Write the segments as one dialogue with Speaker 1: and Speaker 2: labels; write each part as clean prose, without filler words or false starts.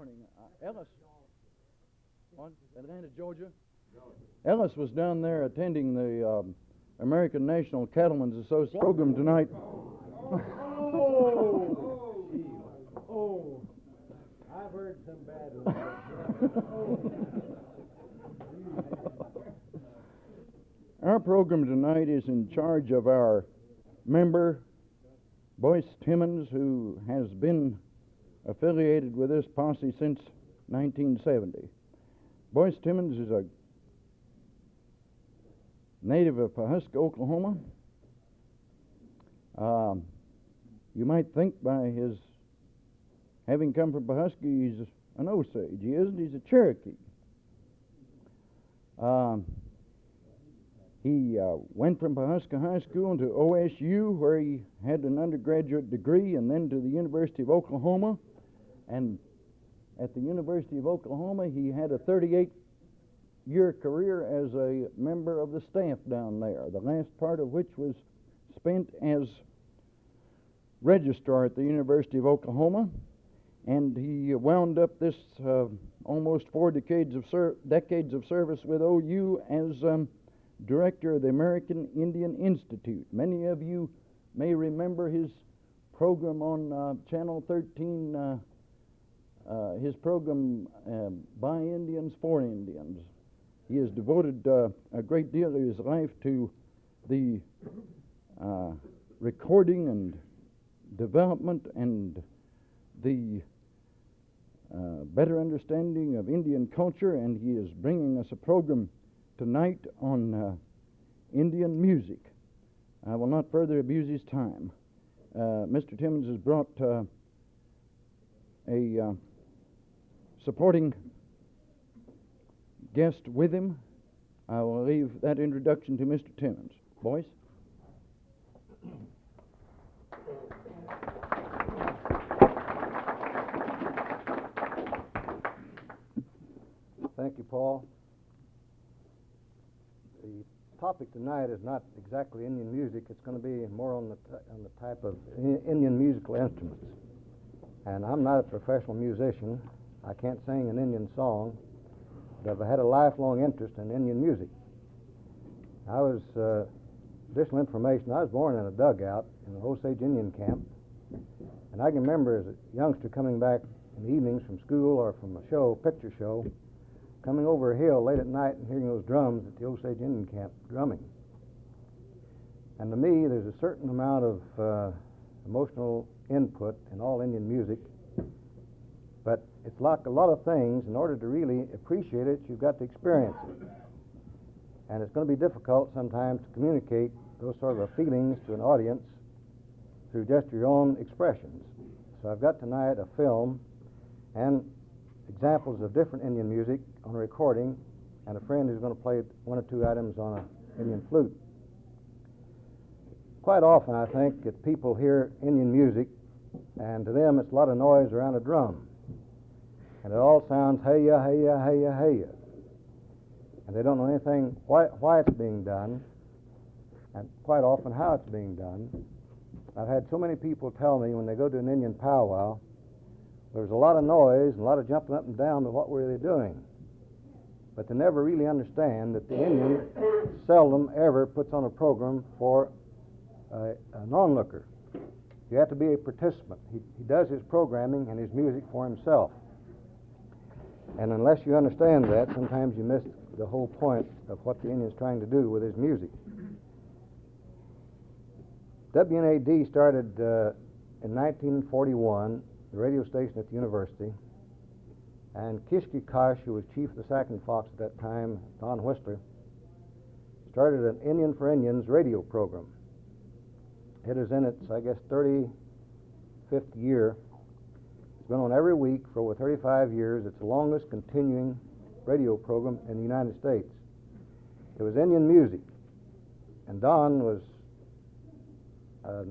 Speaker 1: morning. Ellis, on Atlanta, Georgia. Ellis was down there attending the American National Cattlemen's Association program tonight.
Speaker 2: Oh, I've heard some bad ones.
Speaker 1: Our program tonight is in charge of our member, Boyce Timmons, who has been affiliated with this posse since 1970. Boyce Timmons is a native of Pawhuska, Oklahoma. You might think by his having come from Pawhuska, he's an Osage. He isn't. He's a Cherokee. He went from Pawhuska High School to OSU, where he had an undergraduate degree, and then to the University of Oklahoma. And at the University of Oklahoma, he had a 38-year career as a member of the staff down there, the last part of which was spent as registrar at the University of Oklahoma. And he wound up this almost 4 decades of service with OU as director of the American Indian Institute. Many of you may remember his program on Channel 13, his program By Indians, for Indians. He has devoted a great deal of his life to the recording and development and the better understanding of Indian culture, and he is bringing us a program tonight on Indian music. I will not further abuse his time. Mr. Timmons has brought a supporting guest with him. I will leave that introduction to Mr. Timmons. Boyce?
Speaker 2: Thank you, Paul. The topic tonight is not exactly Indian music. It's going to be more on the type of Indian musical instruments. And I'm not a professional musician. I can't sing an Indian song, but I've had a lifelong interest in Indian music. I was, additional information, I was born in a dugout in the Osage Indian camp. And I can remember as a youngster coming back in the evenings from school or from a show, picture show, coming over a hill late at night and hearing those drums at the Osage Indian camp drumming. And to me, there's a certain amount of emotional input in all Indian music, but it's like a lot of things. In order to really appreciate it, you've got to experience it. And it's going to be difficult sometimes to communicate those sort of feelings to an audience through just your own expressions. So I've got tonight a film and examples of different Indian music on a recording, and a friend who's going to play 1 or 2 items on an Indian flute. Quite often, I think that people hear Indian music, and to them it's a lot of noise around a drum. And it all sounds hey-ya, hey-ya, hey-ya, hey-ya. And they don't know anything why it's being done, and quite often how it's being done. I've had so many people tell me when they go to an Indian powwow, there's a lot of noise and a lot of jumping up and down, but what were they doing? But they never really understand that the Indian seldom ever puts on a program for a non-looker. You have to be a participant. He does his programming and his music for himself. And unless you understand that, sometimes you miss the whole point of what the Indian's trying to do with his music. WNAD started in 1941, the radio station at the university, and Kishki Kosh, who was chief of the Sac and Fox at that time, Don Whistler, started an Indian for Indians radio program. It is in its, I guess, 35th year. It's been on every week for over 35 years. It's the longest continuing radio program in the United States. It was Indian music, and Don was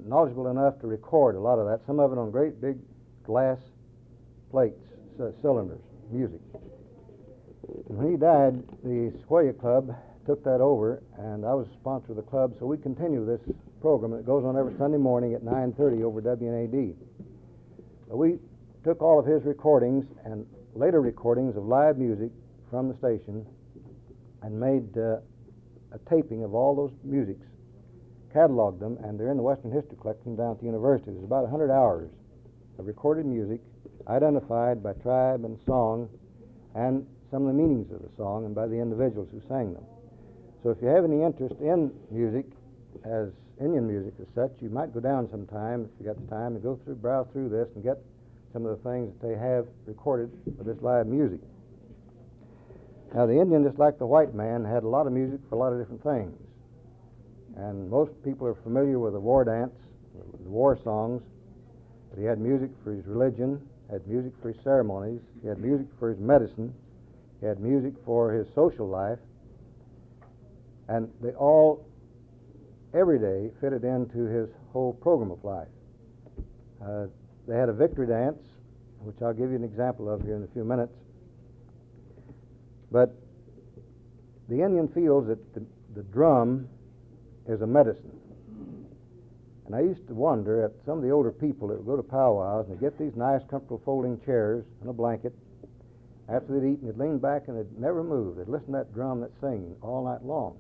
Speaker 2: knowledgeable enough to record a lot of that, some of it on great big glass plates, cylinders, music. And when he died, the Sequoia Club took that over, and I was a sponsor of the club, so we continue this program. It goes on every Sunday morning at 9:30 over WNAD. We took all of his recordings and later recordings of live music from the station and made a taping of all those musics, cataloged them, and they're in the Western History Collection down at the university. There's about 100 hours of recorded music identified by tribe and song and some of the meanings of the song and by the individuals who sang them. So if you have any interest in music, as Indian music as such, you might go down sometime, if you got the time, and go through, browse through this and get some of the things that they have recorded for this live music. Now, the Indian, just like the white man, had a lot of music for a lot of different things. And most people are familiar with the war dance, the war songs. But he had music for his religion, had music for his ceremonies, he had music for his medicine, he had music for his social life, and they all, every day, fitted into his whole program of life. They had a victory dance, which I'll give you an example of here in a few minutes. But the Indian feels that the drum is a medicine. And I used to wonder at some of the older people that would go to powwows and they'd get these nice, comfortable folding chairs and a blanket. After they'd eaten, they'd lean back and they'd never move. They'd listen to that drum that's singing all night long.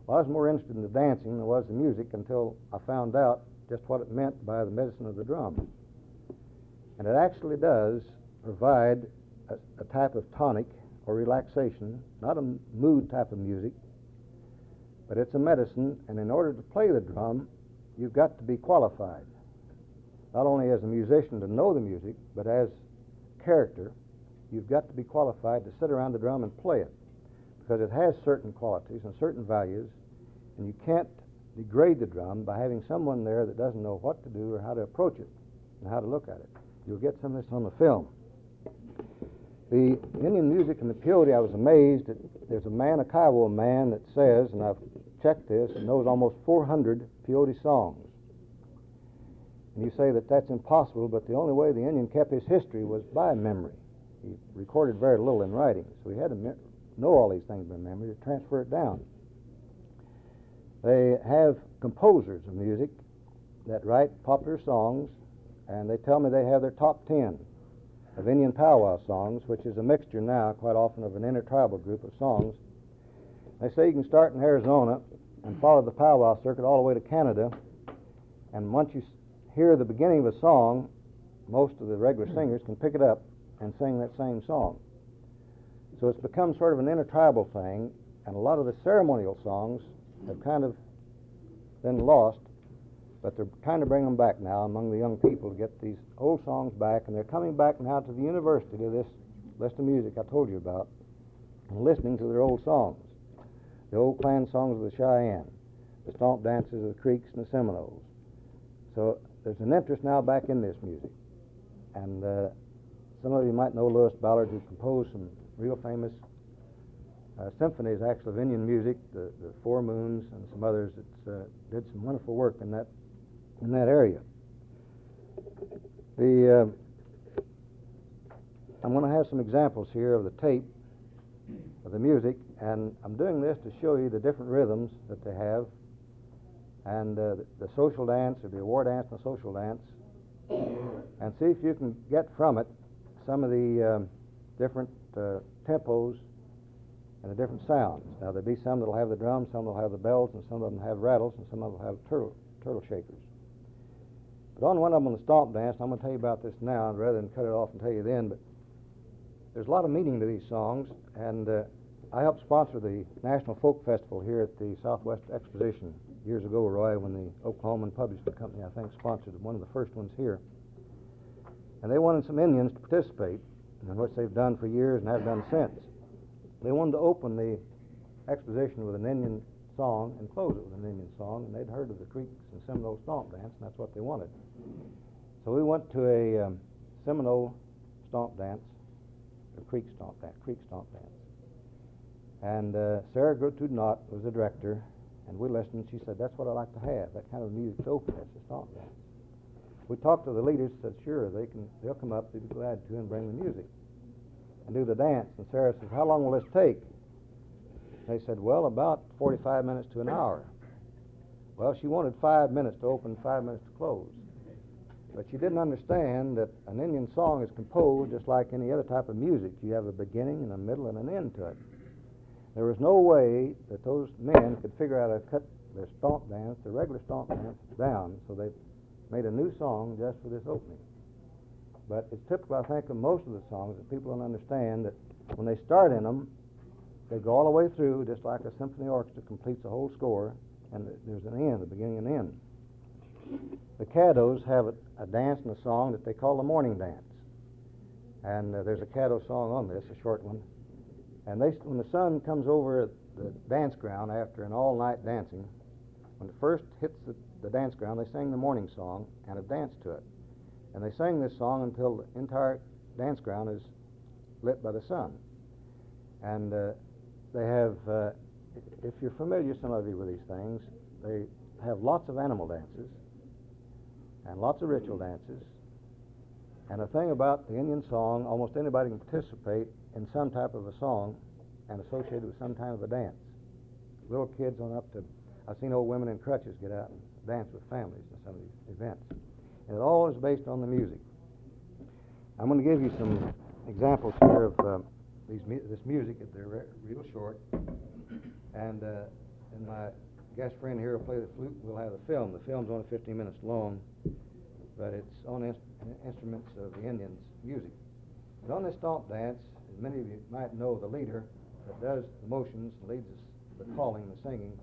Speaker 2: Well, I was more interested in the dancing than I was the music until I found out just what it meant by the medicine of the drum. And it actually does provide a type of tonic or relaxation, not a mood type of music, but it's a medicine, and in order to play the drum, you've got to be qualified, not only as a musician to know the music, but as character. You've got to be qualified to sit around the drum and play it, because it has certain qualities and certain values, and you can't degrade the drum by having someone there that doesn't know what to do or how to approach it and how to look at it. You'll get some of this on the film. The Indian music and the peyote, I was amazed that there's a man, a Kiowa man, that says, and I've checked this, and knows almost 400 peyote songs. And you say that that's impossible, but the only way the Indian kept his history was by memory. He recorded very little in writing, so he had to know all these things by memory to transfer it down. They have composers of music that write popular songs, and they tell me they have their top 10 of Indian powwow songs, which is a mixture now quite often of an intertribal group of songs. They say you can start in Arizona and follow the powwow circuit all the way to Canada, and once you hear the beginning of a song, most of the regular singers can pick it up and sing that same song. So it's become sort of an intertribal thing, and a lot of the ceremonial songs have kind of been lost, but they're kind of bringing them back now among the young people to get these old songs back, and they're coming back now to the university to this list of music I told you about and listening to their old songs, the old clan songs of the Cheyenne, the stomp dances of the Creeks and the Seminoles. So there's an interest now back in this music, and some of you might know Louis Ballard, who composed some real famous symphonies, actually, of Indian music, the Four Moons and some others that did some wonderful work in that area. I'm going to have some examples here of the tape of the music, and I'm doing this to show you the different rhythms that they have, and the social dance, or the war dance and the social dance, and see if you can get from it some of the different tempos and the different sounds. Now, there'll be some that'll have the drums, some will have the bells, and some of them have rattles, and some of them have turtle shakers. But on one of them, on the stomp dance, I'm going to tell you about this now rather than cut it off and tell you then, but there's a lot of meaning to these songs, and I helped sponsor the National Folk Festival here at the Southwest Exposition years ago, Roy, when the Oklahoman Publishing Company, I think, sponsored one of the first ones here. And they wanted some Indians to participate, in which they've done for years and have done since. They wanted to open the exposition with an Indian song and close it with an Indian song, and they'd heard of the Creeks and Seminole stomp dance, and that's what they wanted. So we went to a Seminole stomp dance, a Creek stomp dance. And Sarah Gertrude Knott was the director, and we listened, and she said, that's what I like to have, that kind of music to open as a stomp dance. We talked to the leaders, said, sure, they'll come up, they'd be glad to, and bring the music and do the dance. And Sarah said, how long will this take? They said, well, about 45 minutes to an hour. Well, she wanted 5 minutes to open, 5 minutes to close. But she didn't understand that an Indian song is composed just like any other type of music. You have a beginning and a middle and an end to it. There was no way that those men could figure out how to cut their stomp dance, their regular stomp dance, down, so they made a new song just for this opening. But it's typical, I think, of most of the songs that people don't understand that when they start in them, they go all the way through, just like a symphony orchestra completes a whole score, and there's an end, a beginning and end. The Caddos have a dance and a song that they call the morning dance. And there's a Caddo song on this, a short one. And when the sun comes over the dance ground after an all-night dancing, when it first hits the dance ground, they sing the morning song and a dance to it. And they sing this song until the entire dance ground is lit by the sun. And they have, if you're familiar, some of you, with these things, they have lots of animal dances and lots of ritual dances. And the thing about the Indian song, almost anybody can participate in some type of a song and associated with some kind of a dance. Little kids on up to, I've seen old women in crutches get out and dance with families in some of these events. And it all is based on the music. I'm going to give you some examples here of this music. They're real short. And my guest friend here will play the flute. We'll have the film. The film's only 15 minutes long, but it's on instruments of the Indians' music. But on this stomp dance, as many of you might know, the leader that does the motions, leads us, the calling, the singing,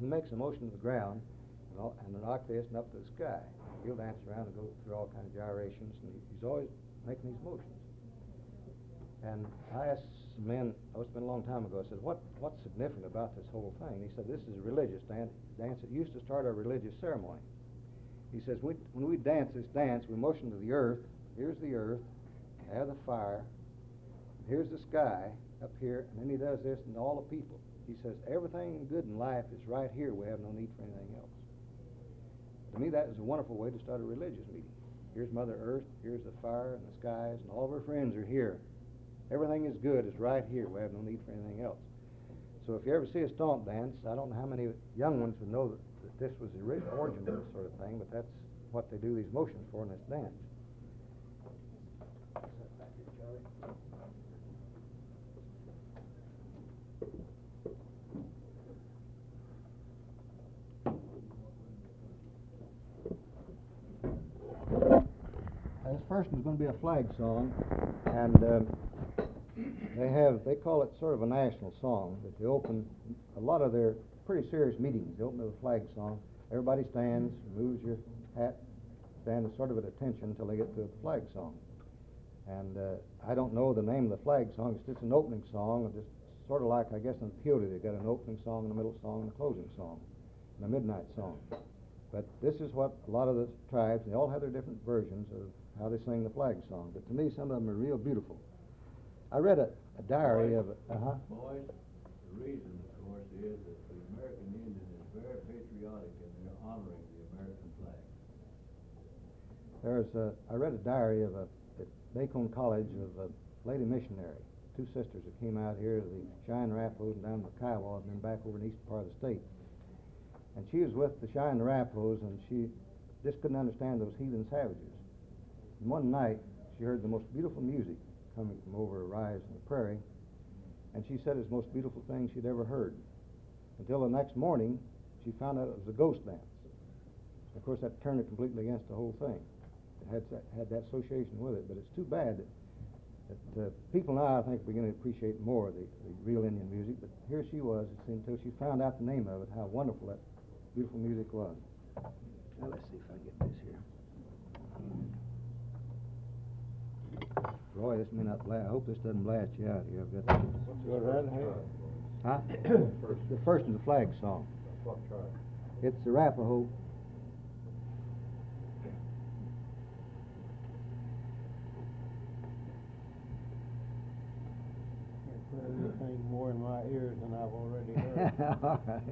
Speaker 2: he makes a motion to the ground and an octave and up to the sky. He'll dance around and go through all kinds of gyrations, and he's always making these motions. And I asked some men, it's been a long time ago, I said, what's significant about this whole thing? He said, this is a religious dance. It used to start our religious ceremony. He says, when we dance this dance, we motion to the earth. Here's the earth, have the fire, here's the sky up here, and then he does this and all the people. He says, everything good in life is right here. We have no need for anything else. To me, that is a wonderful way to start a religious meeting. Here's Mother Earth, here's the fire and the skies, and all of our friends are here. Everything is good is right here. We have no need for anything else. So if you ever see a stomp dance, I don't know how many young ones would know that this was the origin of this sort of thing, but that's what they do these motions for in this dance. This first one's going to be a flag song, and they call it sort of a national song. That they open a lot of their pretty serious meetings. They open with a flag song. Everybody stands, removes your hat, stands sort of at attention until they get to the flag song. And I don't know the name of the flag song. It's just an opening song, just sort of like, I guess, in Peoria, they've got an opening song, and a middle song, and a closing song, and a midnight song. But this is what a lot of the tribes, they all have their different versions of how they sing the flag song. But to me, some of them are real beautiful. I read a diary of
Speaker 3: Boys, the reason, of course, is that the American Indian is very patriotic and they're honoring the American flag.
Speaker 2: I read a diary of at Bacone College of a lady missionary, two sisters that came out here to the Cheyenne Arapahoes and down to the Kiowas and then back over in the eastern part of the state. And she was with the Cheyenne Arapahoes, and she just couldn't understand those heathen savages. And one night, she heard the most beautiful music coming from over a rise in the prairie, and she said it's the most beautiful thing she'd ever heard. Until the next morning, she found out it was a ghost dance. Of course, that turned it completely against the whole thing. It had that association with it, but it's too bad that people now, I think, are beginning to appreciate more the real Indian music, but here she was, until she found out the name of it, how wonderful that beautiful music was. Now, let's see if I get this here. Roy, this may not blast. I hope this doesn't blast you out here. I've got Huh? The first is the flag song. It's the Arapaho.
Speaker 4: Can't put anything more in my ears than I've already heard.
Speaker 2: All right.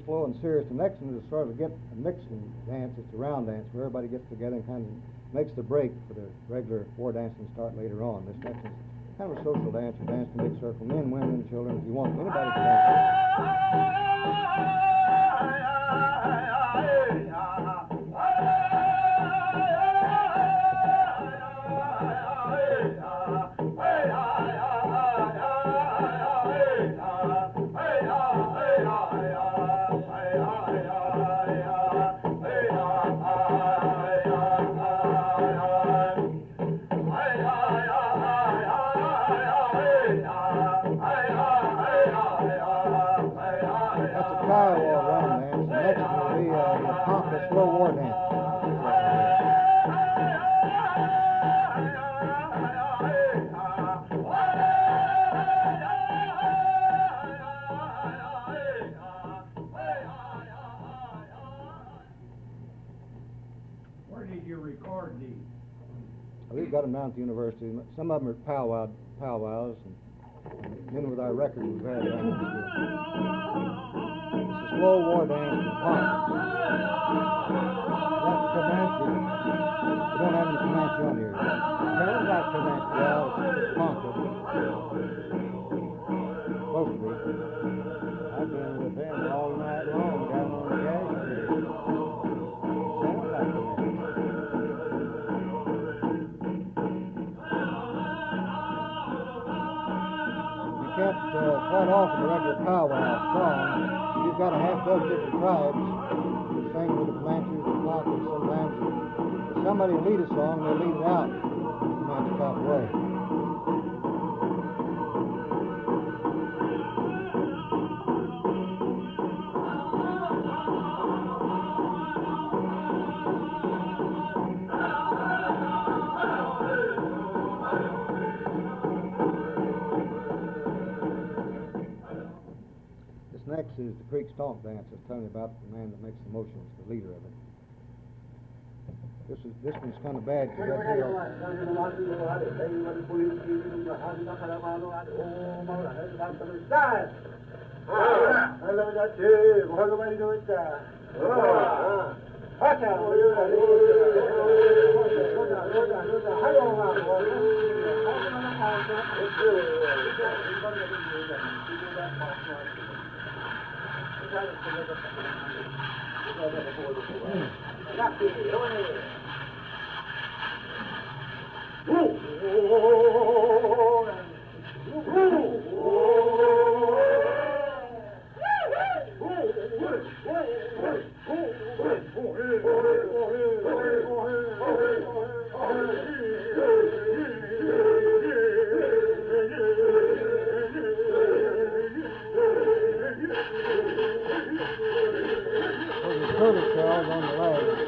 Speaker 2: slow and serious. The next one is sort of a mixing dance. It's a round dance where everybody gets together and kind of makes the break for the regular war dancing start later on. This next one's kind of a social dance. You dance in a big circle, men, women, children, if you want. Anybody can dance. Slow war dance.
Speaker 5: Where did you record these?
Speaker 2: We've got them down at the university. Some of them are Pow Wows, and then with our record we've had them. It's a slow war dance from Ponce. That's Comanche. We don't have any Comanche on here. Sounds like Comanche. Yeah, it's Ponca. Supposed to be.
Speaker 4: I've been with them all night long down on the gas street. Sounds like Comanche.
Speaker 2: You can't quite often a regular Pow Wow song. You've got a half dozen different tribes who sing with the Comanches, the Poncas, sometimes. If somebody lead a song, they lead it out the Comanche type of way. Next is the Creek Stomp dance. I was telling you about the man that makes the motions, the leader of it. This one's kind of bad because that deal. Turtle shells on the legs.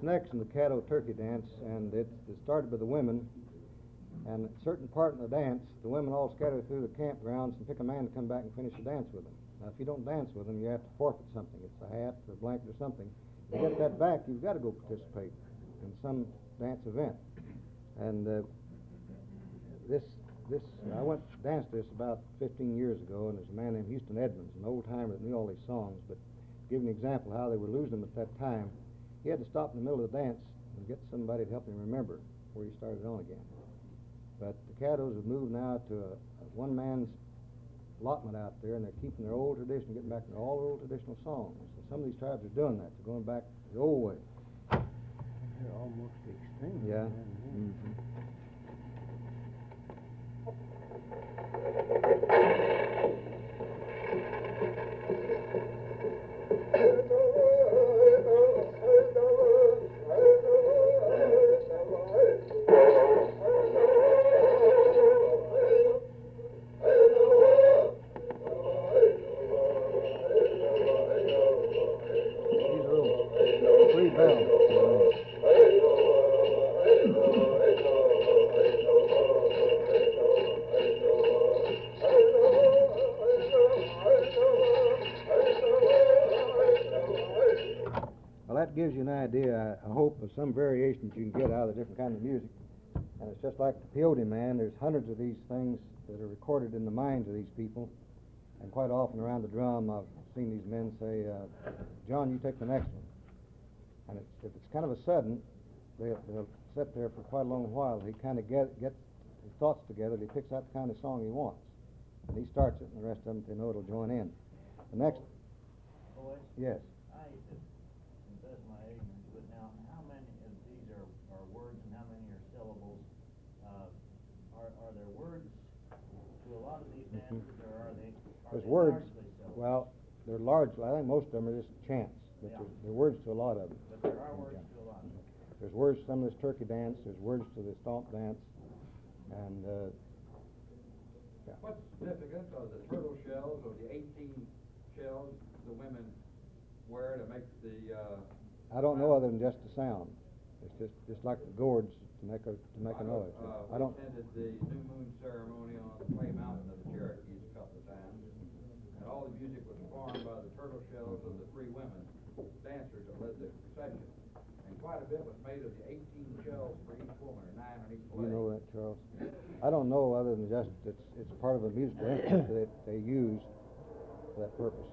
Speaker 2: Next in the Caddo Turkey dance, and it started with the women. And at a certain part in the dance, the women all scatter through the campgrounds and pick a man to come back and finish the dance with them. Now, if you don't dance with them, you have to forfeit something. It's a hat or a blanket or something. To get that back, you've got to go participate in some dance event. And I went to dance this about 15 years ago, and there's a man named Houston Edmonds, an old timer that knew all these songs. But to give an example how they were losing them at that time, he had to stop in the middle of the dance and get somebody to help him remember where he started on again. But the Caddos have moved now to a one-man's allotment out there, and they're keeping their old tradition, getting back to all the old traditional songs. And some of these tribes are doing that. They're going back the old way.
Speaker 4: They're almost extinct.
Speaker 2: Yeah.
Speaker 4: Mm-hmm.
Speaker 2: Gives you an idea, I hope, of some variations you can get out of the different kinds of music. And it's just like the peyote man. There's hundreds of these things that are recorded in the minds of these people. And quite often around the drum, I've seen these men say, John, you take the next one. And if it's kind of a sudden, they'll sit there for quite a long while. He kind of gets his thoughts together. He picks out the kind of song he wants. And he starts it, and the rest of them, they know it'll join in. The next...
Speaker 5: Boyce?
Speaker 2: Yes.
Speaker 5: I hate to confess my ignorance, but now how many of these are words and how many are syllables? Are there words to a lot of these dances, or are they
Speaker 2: There's words.
Speaker 5: largely syllables?
Speaker 2: Well, they're largely, I think most of them are just chants, but
Speaker 5: Yeah.
Speaker 2: there are words to a lot of them.
Speaker 5: But there are words to a lot of them.
Speaker 2: There's words to some of this turkey dance, there's words to the stomp dance, and
Speaker 6: What's the significance of the turtle shells or the 18 shells the women wear to make the...
Speaker 2: I don't know other than just the sound. It's just like the gourds to make a noise. I don't.
Speaker 6: We attended the New Moon ceremony on Clay Mountain of the Cherokees a couple of times, and all the music was performed by the turtle shells of the three women dancers that led the procession. And quite a bit was made of the 18 shells for each woman, or 9 on each leg.
Speaker 2: You know that, Charles? I don't know other than just it's part of a musical instrument that they use for that purpose.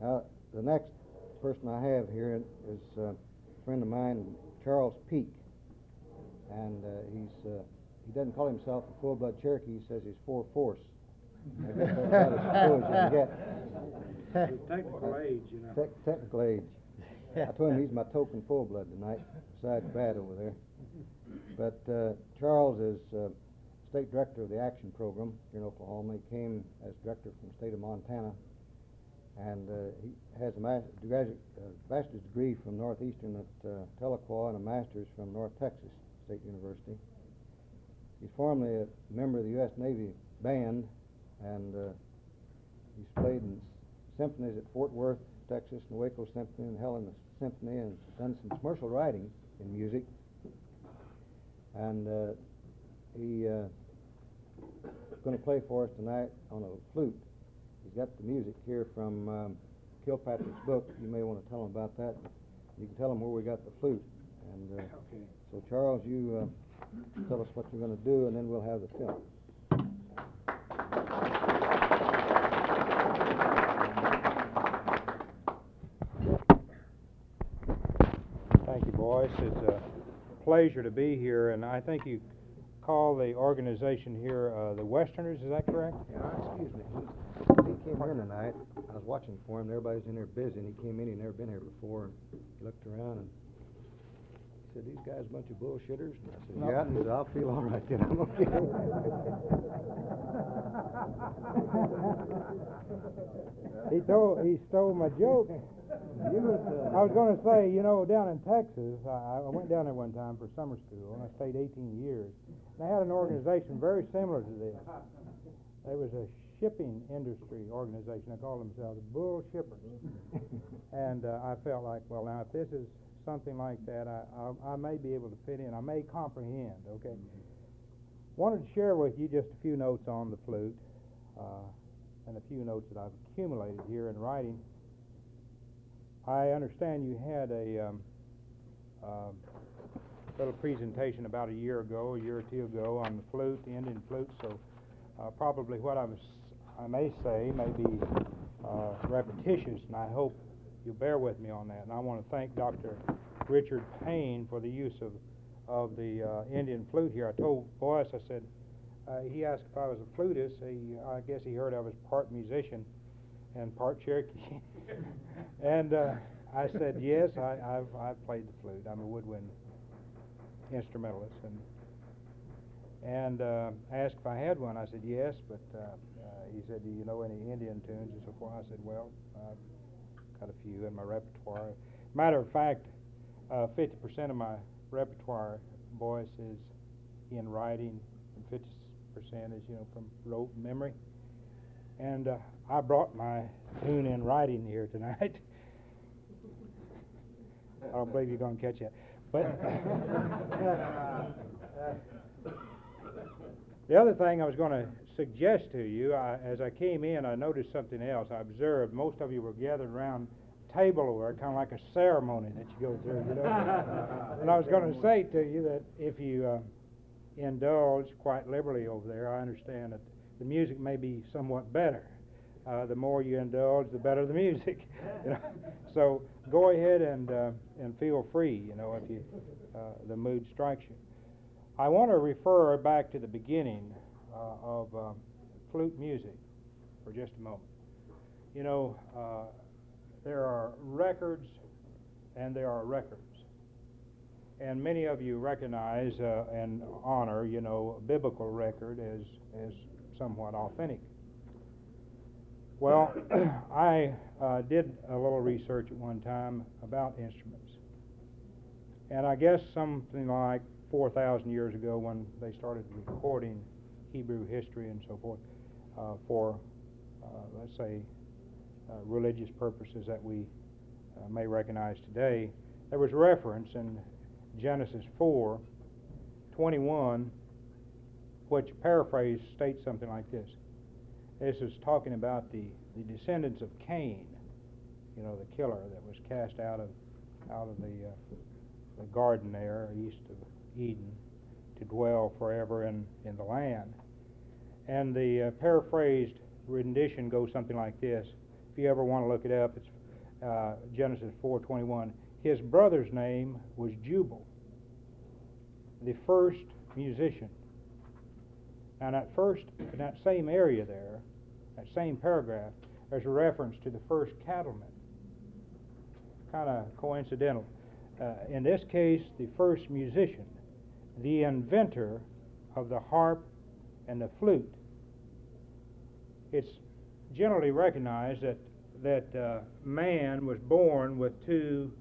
Speaker 2: Now, the next person I have here is a friend of mine, Charles Peak, and he doesn't call himself a full-blood Cherokee. He says he's 4/4. I guess that's about as full as you can get.
Speaker 4: Technical age, you know.
Speaker 2: Technical age. I told him he's my token full-blood tonight, besides Brad over there. But Charles is state director of the Action Program here in Oklahoma. He came as director from the state of Montana, and he has a bachelor's degree from Northeastern at Tahlequah and a master's from North Texas State University. He's formerly a member of the U.S. Navy Band, and he's played in symphonies at Fort Worth, Texas, and Waco Symphony, and Helena Symphony, and done some commercial writing in music. And he's going to play for us tonight on a flute. He's got the music here from Kilpatrick's book. You may want to tell him about that. You can tell him where we got the flute. And
Speaker 4: Okay.
Speaker 2: so, Charles, you tell us what you're going to do, and then we'll have the film.
Speaker 7: Thank you, Boyce. It's a pleasure to be here, and I think you call the organization here the Westerners, is that correct?
Speaker 2: Yeah, excuse me. He came here tonight. I was watching for him. Everybody's in there busy, and he came in. He'd never been here before, and he looked around and said, "These guys a bunch of bullshitters?" And I said,
Speaker 7: No.
Speaker 2: "Yeah." And he said, "I'll feel all right then. I'm okay."
Speaker 7: He stole my joke. I was going to say, you know, down in Texas, I went down there one time for summer school, and I stayed 18 years. They had an organization very similar to this. It was a shipping industry organization. They called themselves Bull Shippers. And I felt like, well, now, if this is something like that, I may be able to fit in. I may comprehend, okay? Wanted to share with you just a few notes on the flute, and a few notes that I've accumulated here in writing. I understand you had a little presentation about a year or two ago on the flute, the Indian flute, so probably what I may say may be repetitious, and I hope you'll bear with me on that. And I want to thank Dr. Richard Payne for the use of the Indian flute here. I told Boyce, I said, he asked if I was a flutist. I guess he heard I was part musician and part Cherokee. And I said, yes, I've played the flute. I'm a woodwind instrumentalist. And and asked if I had one. I said yes, but he said, do you know any Indian tunes and so forth? I said, well, I've got a few in my repertoire. Matter of fact, 50% of my repertoire, Boyce, is in writing, and 50% is, from rote memory. And I brought my tune in writing here tonight. I don't believe you're going to catch that. But the other thing I was going to suggest to you, as I came in, I noticed something else. I observed most of you were gathered around a table over, kind of like a ceremony that you go through, And I was going to say to you that if you indulge quite liberally over there, I understand that the music may be somewhat better. The more you indulge, the better the music. So go ahead and feel free, if you the mood strikes you. I want to refer back to the beginning of flute music for just a moment. There are records and there are records. And many of you recognize and honor, a biblical record as somewhat authentic. Well, I did a little research at one time about instruments. And I guess something like 4,000 years ago when they started recording Hebrew history and so forth for, let's say, religious purposes that we may recognize today, there was reference in Genesis 4:21, which paraphrased states something like this. This is talking about the descendants of Cain, the killer that was cast out of the garden there east of Eden to dwell forever in the land. And the paraphrased rendition goes something like this. If you ever want to look it up, it's Genesis 4:21. His brother's name was Jubal, the first musician. Now, in that same area there, that same paragraph, there's a reference to the first cattleman. Kind of coincidental. In this case, the first musician, the inventor of the harp and the flute. It's generally recognized that man was born with two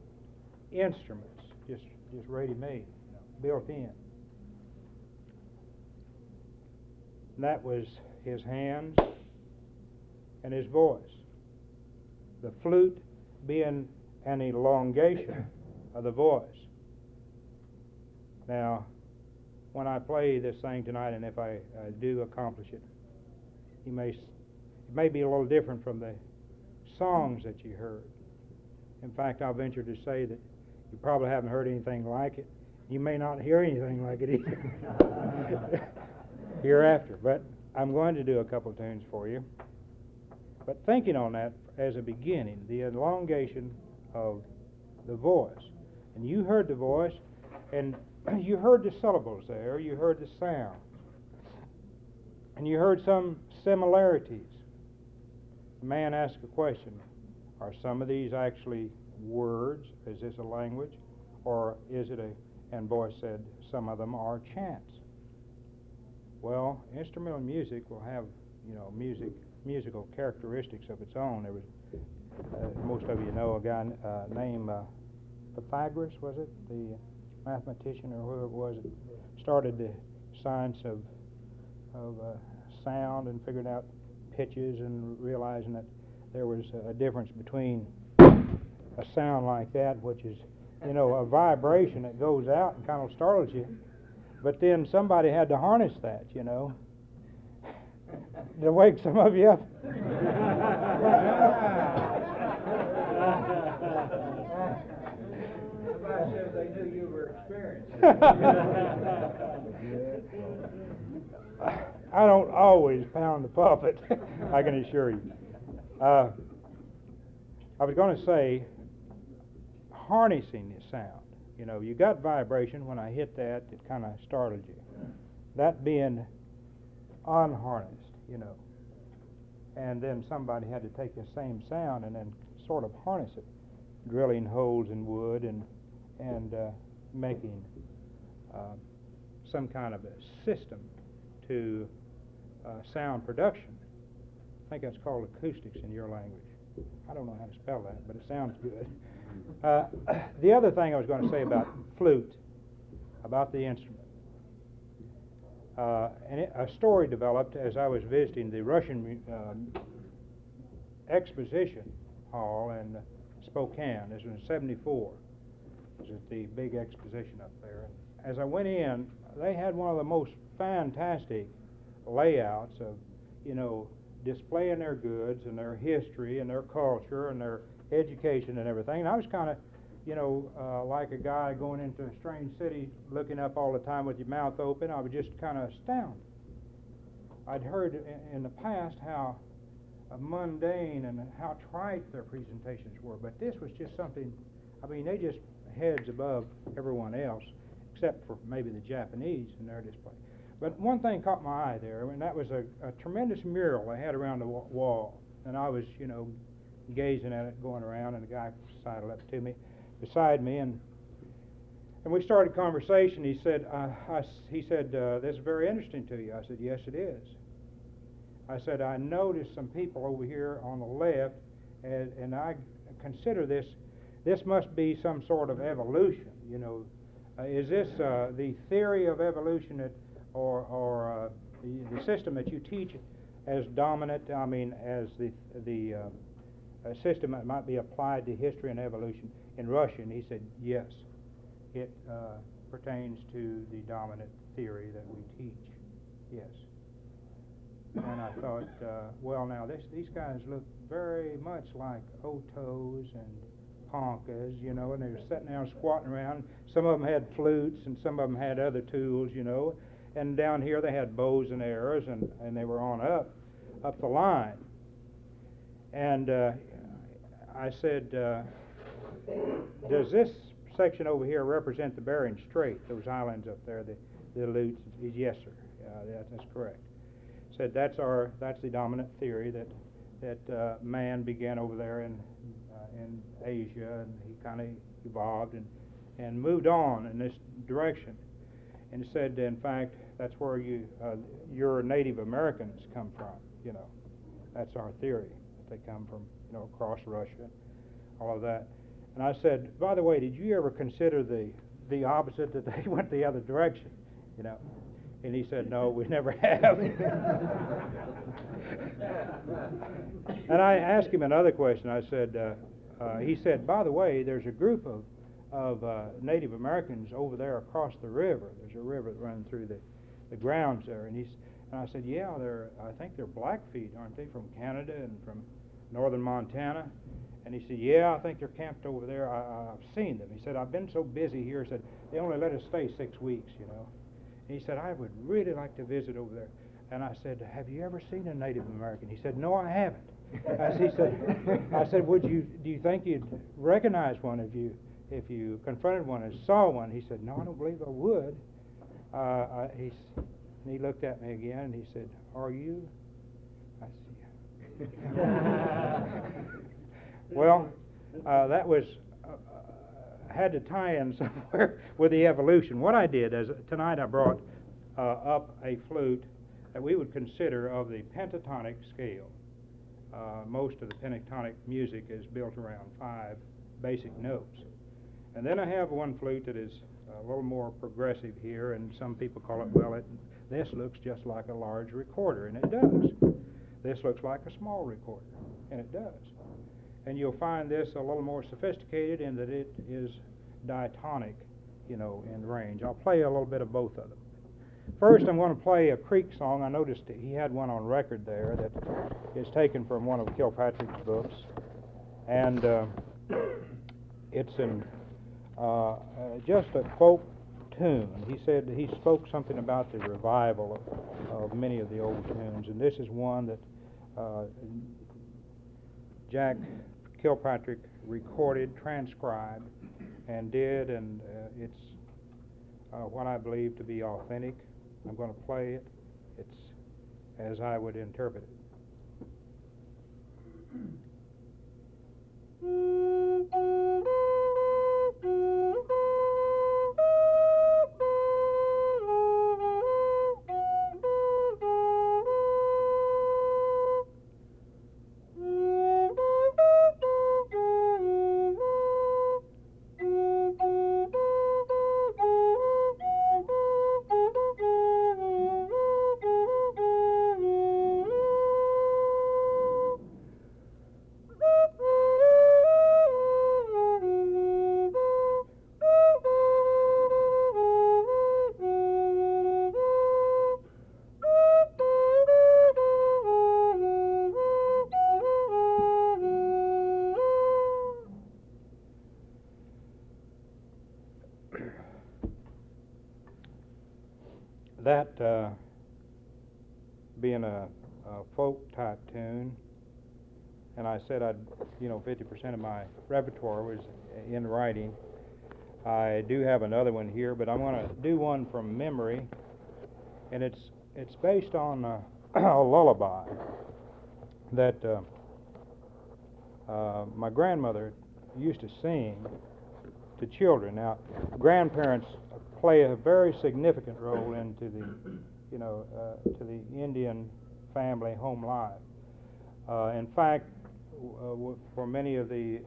Speaker 7: instruments, just ready-made, built in. And that was his hands and his voice. The flute being an elongation of the voice. Now, when I play this thing tonight, and if I do accomplish it, it may be a little different from the songs that you heard. In fact, I'll venture to say that you probably haven't heard anything like it. You may not hear anything like it either hereafter. But I'm going to do a couple of tunes for you. But thinking on that as a beginning, the elongation of the voice. And you heard the voice, and you heard the syllables there, you heard the sound, and you heard some similarities. The man asked a question, are some of these actually words? Is this a language? Or is it and Boyce said some of them are chants. Well, instrumental music will have, musical characteristics of its own. There was, most of you know, a guy named Pythagoras, was it? The mathematician or whoever it was that started the science of sound and figured out pitches and realizing that there was a difference between a sound like that, which is, a vibration that goes out and kind of startles you, but then somebody had to harness that, to wake some of you up.
Speaker 6: Somebody said they knew you were experienced.
Speaker 7: I don't always pound the pulpit, I can assure you. I was going to say, harnessing the sound. You got vibration. When I hit that, it kind of startled you. That being unharnessed, and then somebody had to take the same sound and then sort of harness it, drilling holes in wood and making some kind of a system to sound production. I think that's called acoustics in your language. I don't know how to spell that, but it sounds good. The other thing I was going to say about flute, about the instrument, a story developed as I was visiting the Russian exposition hall in Spokane. This was in '74. It was at the big exposition up there. And as I went in, they had one of the most fantastic layouts of, displaying their goods and their history and their culture and their education and everything. And I was kind of, like a guy going into a strange city looking up all the time with your mouth open. I was just kind of astounded. I'd heard in the past how mundane and how trite their presentations were, but this was just something, they just heads above everyone else, except for maybe the Japanese in their display. But one thing caught my eye there, and that was a tremendous mural they had around the wall. And I was, gazing at it, going around, and the guy sidled up to me, beside me, and we started conversation. He said, "This is very interesting to you." I said, "Yes, it is." I said, "I noticed some people over here on the left, and I consider this must be some sort of evolution. Is this the theory of evolution that, or the system that you teach as dominant? As the system that might be applied to history and evolution in Russian?" He said, "Yes, it pertains to the dominant theory that we teach. Yes." And I thought, well, now these guys look very much like otos and ponkas, and they were sitting down squatting around. Some of them had flutes, and some of them had other tools, And down here they had bows and arrows, and they were on up the line. And I said, "Does this section over here represent the Bering Strait, those islands up there, the Lutes?" He said, "Yes, sir. That's correct." Said that's the dominant theory that man began over there in Asia, and he kind of evolved and moved on in this direction. And said, in fact, that's where your Native Americans come from. That's our theory, that they come from across Russia, all of that. And I said, "By the way, did you ever consider the opposite, that they went the other direction?" And he said, "No, we never have." And I asked him another question. I said, he said, "By the way, there's a group of Native Americans over there across the river. There's a river that runs through the grounds there." And I said, "Yeah, I think they're Blackfeet, aren't they, from Canada and from northern Montana?" And he said, "Yeah, I think they're camped over there. I've seen them." He said, "I've been so busy here," he said, "they only let us stay 6 weeks, And he said, "I would really like to visit over there." And I said, "Have you ever seen a Native American?" He said, "No, I haven't." I said, "Do you think you'd recognize one if you confronted one and saw one?" He said, "No, I don't believe I would." And he looked at me again and he said, "Are you?" I said, "Yeah." Well, that was had to tie in somewhere with the evolution. What I did is tonight I brought up a flute that we would consider of the pentatonic scale. Most of the pentatonic music is built around 5 basic notes. And then I have one flute that is a little more progressive here, and some people call it, this looks just like a large recorder, and it does. This looks like a small recorder, and it does. And you'll find this a little more sophisticated in that it is diatonic, in range. I'll play a little bit of both of them. First, I'm going to play a Creek song. I noticed that he had one on record there that is taken from one of Kilpatrick's books, and it's in just a folk tune. He said he spoke something about the revival of many of the old tunes, and this is one that Jack Kilpatrick recorded, transcribed, and it's what I believe to be authentic. I'm going to play it. It's as I would interpret it. that being a folk type tune, and I said 50% of my repertoire was in writing. I do have another one here, but I'm going to do one from memory, and it's based on a lullaby that my grandmother used to sing to children. Now, grandparents play a very significant role into the, to the Indian family home life. In fact, for many of the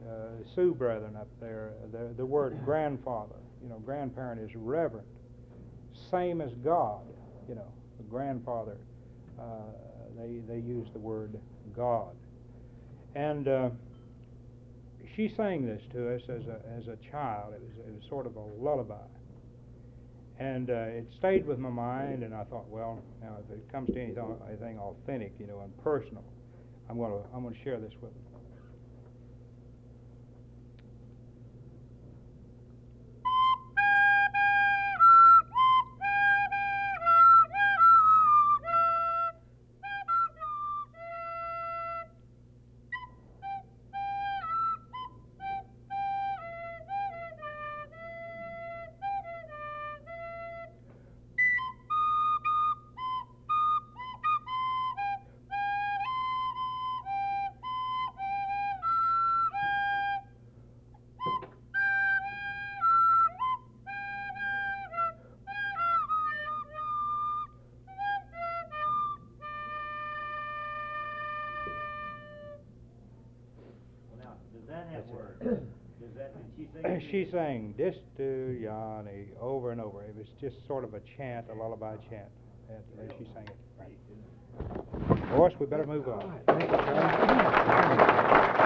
Speaker 7: Sioux brethren up there, the word grandfather, grandparent is reverent, same as God. The grandfather, they use the word God, and she sang this to us as a child. It was sort of a lullaby, and it stayed with my mind. And I thought, well, now if it comes to anything authentic, and personal, I'm going to share this with them. She sang "This to Yanni" over and over. It was just sort of a chant, a lullaby chant, and she sang it. Boyce, we better move on. Thank you, Charlie.